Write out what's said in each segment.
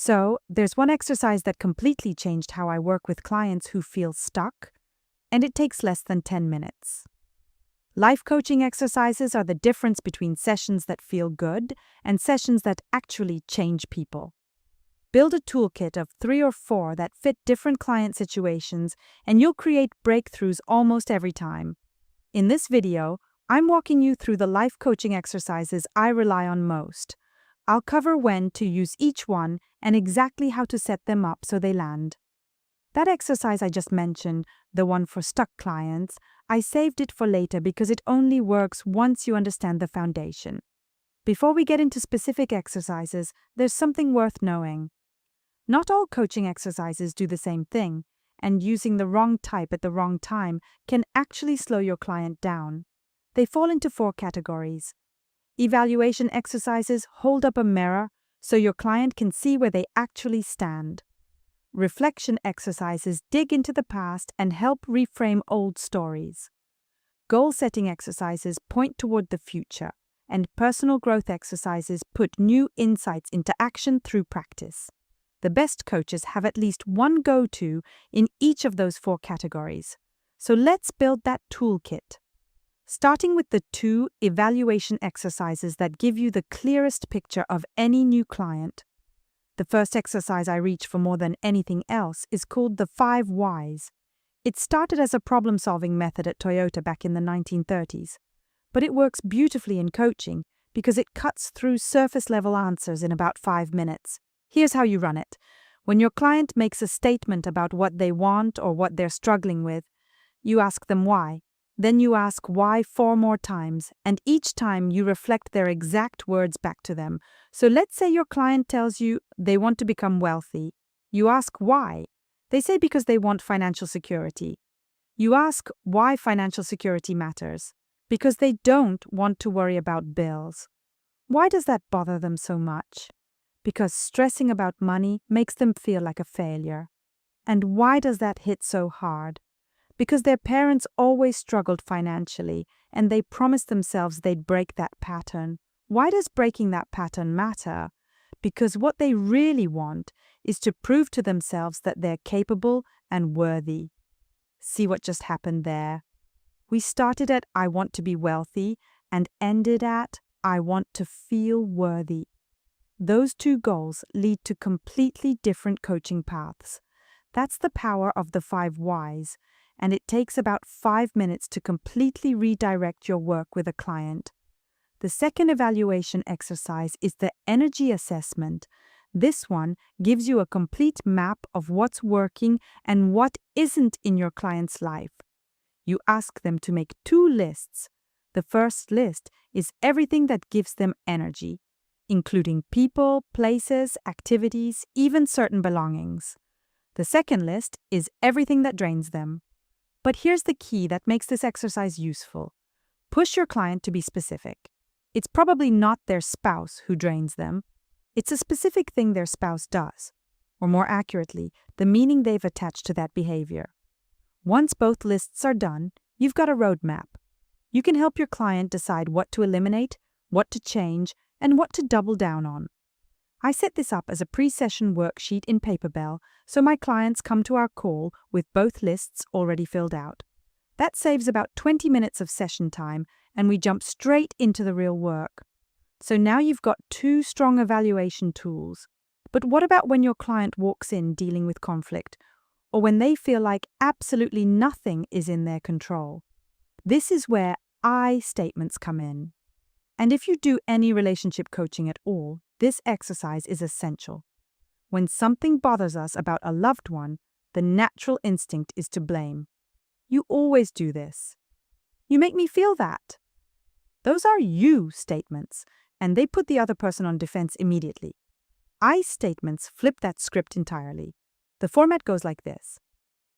So, there's one exercise that completely changed how I work with clients who feel stuck, and it takes less than 10 minutes. Life coaching exercises are the difference between sessions that feel good and sessions that actually change people. Build a toolkit of 3 or 4 that fit different client situations, and you'll create breakthroughs almost every time. In this video, I'm walking you through the life coaching exercises I rely on most. I'll cover when to use each one and exactly how to set them up so they land. That exercise I just mentioned, the one for stuck clients, I saved it for later because it only works once you understand the foundation. Before we get into specific exercises, there's something worth knowing. Not all coaching exercises do the same thing, and using the wrong type at the wrong time can actually slow your client down. They fall into 4 categories. Evaluation exercises hold up a mirror so your client can see where they actually stand. Reflection exercises dig into the past and help reframe old stories. Goal-setting exercises point toward the future, and personal growth exercises put new insights into action through practice. The best coaches have at least one go-to in each of those 4 categories. So let's build that toolkit. Starting with the 2 evaluation exercises that give you the clearest picture of any new client. The first exercise I reach for more than anything else is called the 5 Whys. It started as a problem-solving method at Toyota back in the 1930s, but it works beautifully in coaching because it cuts through surface-level answers in about 5 minutes. Here's how you run it. When your client makes a statement about what they want or what they're struggling with, you ask them why. Then you ask why 4 more times, and each time you reflect their exact words back to them. So let's say your client tells you they want to become wealthy. You ask why. They say because they want financial security. You ask why financial security matters. Because they don't want to worry about bills. Why does that bother them so much? Because stressing about money makes them feel like a failure. And why does that hit so hard? Because their parents always struggled financially, and they promised themselves they'd break that pattern. Why does breaking that pattern matter? Because what they really want is to prove to themselves that they're capable and worthy. See what just happened there? We started at I want to be wealthy and ended at I want to feel worthy. Those 2 goals lead to completely different coaching paths. That's the power of the 5 Whys, and it takes about 5 minutes to completely redirect your work with a client. The second evaluation exercise is the energy assessment. This one gives you a complete map of what's working and what isn't in your client's life. You ask them to make 2 lists. The first list is everything that gives them energy, including people, places, activities, even certain belongings. The second list is everything that drains them. But here's the key that makes this exercise useful. Push your client to be specific. It's probably not their spouse who drains them. It's a specific thing their spouse does, or more accurately, the meaning they've attached to that behavior. Once both lists are done, you've got a roadmap. You can help your client decide what to eliminate, what to change, and what to double down on. I set this up as a pre-session worksheet in Paperbell so my clients come to our call with both lists already filled out. That saves about 20 minutes of session time, and we jump straight into the real work. So now you've got 2 strong evaluation tools. But what about when your client walks in dealing with conflict, or when they feel like absolutely nothing is in their control? This is where I statements come in. And if you do any relationship coaching at all, this exercise is essential. When something bothers us about a loved one, the natural instinct is to blame. You always do this. You make me feel that. Those are you statements, and they put the other person on defense immediately. I statements flip that script entirely. The format goes like this.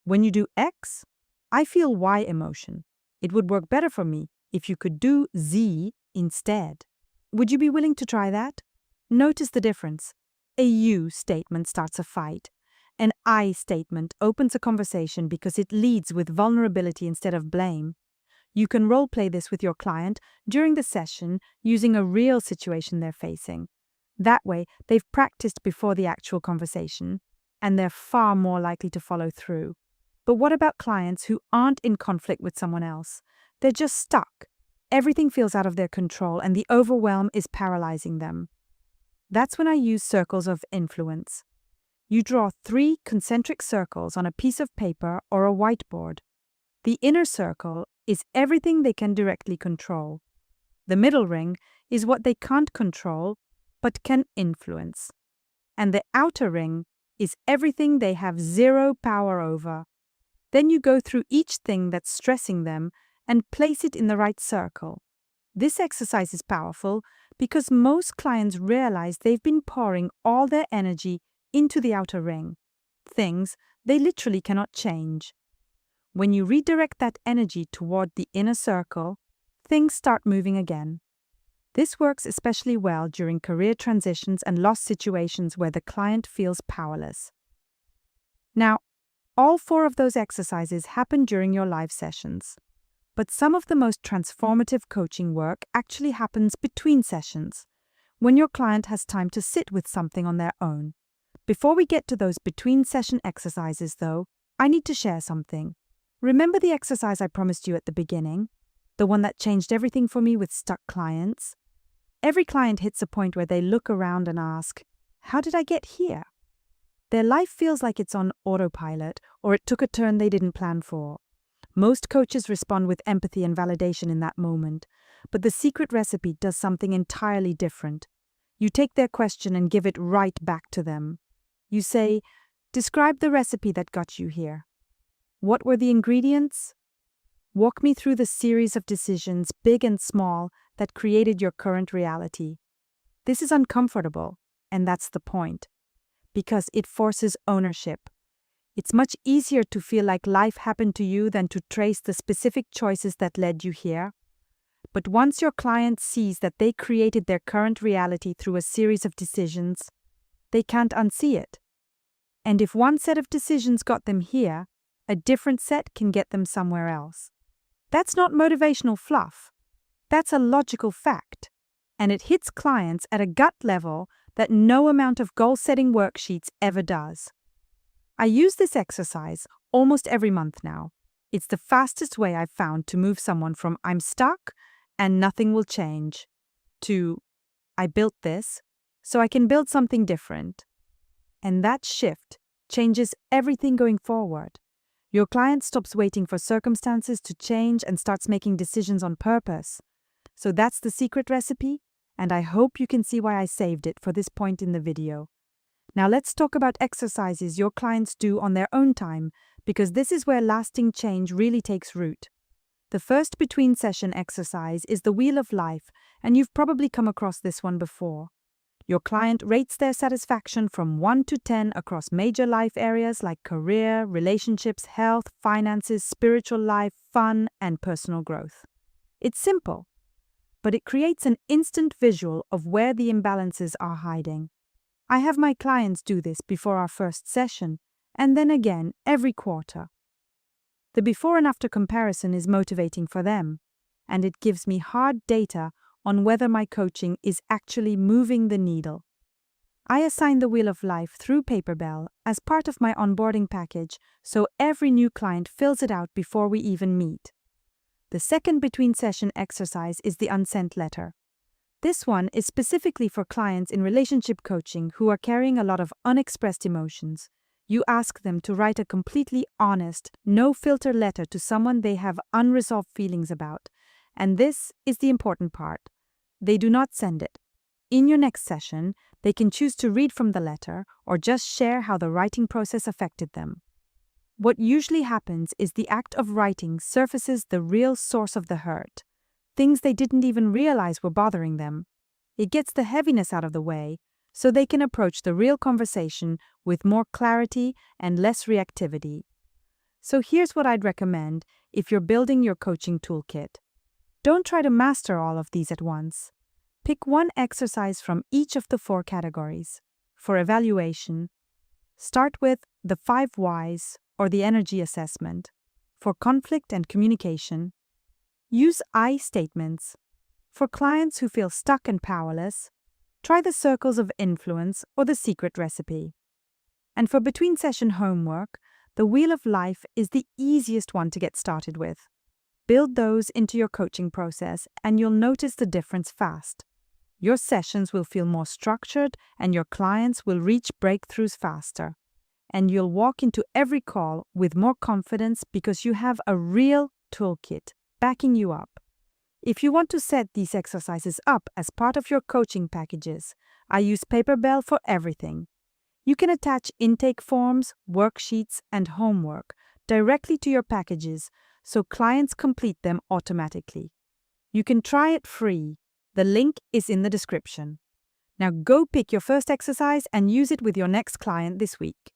When you do X, I feel Y emotion. It would work better for me if you could do Z instead. Would you be willing to try that? Notice the difference. A you statement starts a fight. An I statement opens a conversation because it leads with vulnerability instead of blame. You can role-play this with your client during the session using a real situation they're facing. That way, they've practiced before the actual conversation, and they're far more likely to follow through. But what about clients who aren't in conflict with someone else? They're just stuck. Everything feels out of their control, and the overwhelm is paralyzing them. That's when I use circles of influence. You draw 3 concentric circles on a piece of paper or a whiteboard. The inner circle is everything they can directly control. The middle ring is what they can't control but can influence. And the outer ring is everything they have 0 power over. Then you go through each thing that's stressing them and place it in the right circle. This exercise is powerful because most clients realize they've been pouring all their energy into the outer ring, things they literally cannot change. When you redirect that energy toward the inner circle, things start moving again. This works especially well during career transitions and loss situations where the client feels powerless. Now, all 4 of those exercises happen during your live sessions. But some of the most transformative coaching work actually happens between sessions, when your client has time to sit with something on their own. Before we get to those between-session exercises, though, I need to share something. Remember the exercise I promised you at the beginning? The one that changed everything for me with stuck clients? Every client hits a point where they look around and ask, "How did I get here?" Their life feels like it's on autopilot, or it took a turn they didn't plan for. Most coaches respond with empathy and validation in that moment, but the secret recipe does something entirely different. You take their question and give it right back to them. You say, "Describe the recipe that got you here. What were the ingredients? Walk me through the series of decisions, big and small, that created your current reality." This is uncomfortable, and that's the point, because it forces ownership. It's much easier to feel like life happened to you than to trace the specific choices that led you here. But once your client sees that they created their current reality through a series of decisions, they can't unsee it. And if one set of decisions got them here, a different set can get them somewhere else. That's not motivational fluff. That's a logical fact. And it hits clients at a gut level that no amount of goal-setting worksheets ever does. I use this exercise almost every month now. It's the fastest way I've found to move someone from "I'm stuck and nothing will change" to "I built this, so I can build something different." And that shift changes everything going forward. Your client stops waiting for circumstances to change and starts making decisions on purpose. So that's the secret recipe, and I hope you can see why I saved it for this point in the video. Now let's talk about exercises your clients do on their own time, because this is where lasting change really takes root. The first between-session exercise is the Wheel of Life, and you've probably come across this one before. Your client rates their satisfaction from 1 to 10 across major life areas like career, relationships, health, finances, spiritual life, fun, and personal growth. It's simple, but it creates an instant visual of where the imbalances are hiding. I have my clients do this before our first session, and then again every quarter. The before and after comparison is motivating for them, and it gives me hard data on whether my coaching is actually moving the needle. I assign the Wheel of Life through Paperbell as part of my onboarding package, so every new client fills it out before we even meet. The second between-session exercise is the Unsent Letter. This one is specifically for clients in relationship coaching who are carrying a lot of unexpressed emotions. You ask them to write a completely honest, no-filter letter to someone they have unresolved feelings about. And this is the important part. They do not send it. In your next session, they can choose to read from the letter or just share how the writing process affected them. What usually happens is the act of writing surfaces the real source of the hurt, things they didn't even realize were bothering them. It gets the heaviness out of the way, so they can approach the real conversation with more clarity and less reactivity. So here's what I'd recommend if you're building your coaching toolkit. Don't try to master all of these at once. Pick one exercise from each of the 4 categories. For evaluation, start with the 5 whys or the energy assessment. For conflict and communication, use I statements. For clients who feel stuck and powerless, Try the circles of influence or the secret recipe. And for between session homework, the Wheel of Life is the easiest one to get started with. Build those into your coaching process and you'll notice the difference fast. Your sessions will feel more structured and your clients will reach breakthroughs faster. And you'll walk into every call with more confidence because you have a real toolkit backing you up. If you want to set these exercises up as part of your coaching packages, I use Paperbell for everything. You can attach intake forms, worksheets, and homework directly to your packages so clients complete them automatically. You can try it free. The link is in the description. Now go pick your first exercise and use it with your next client this week.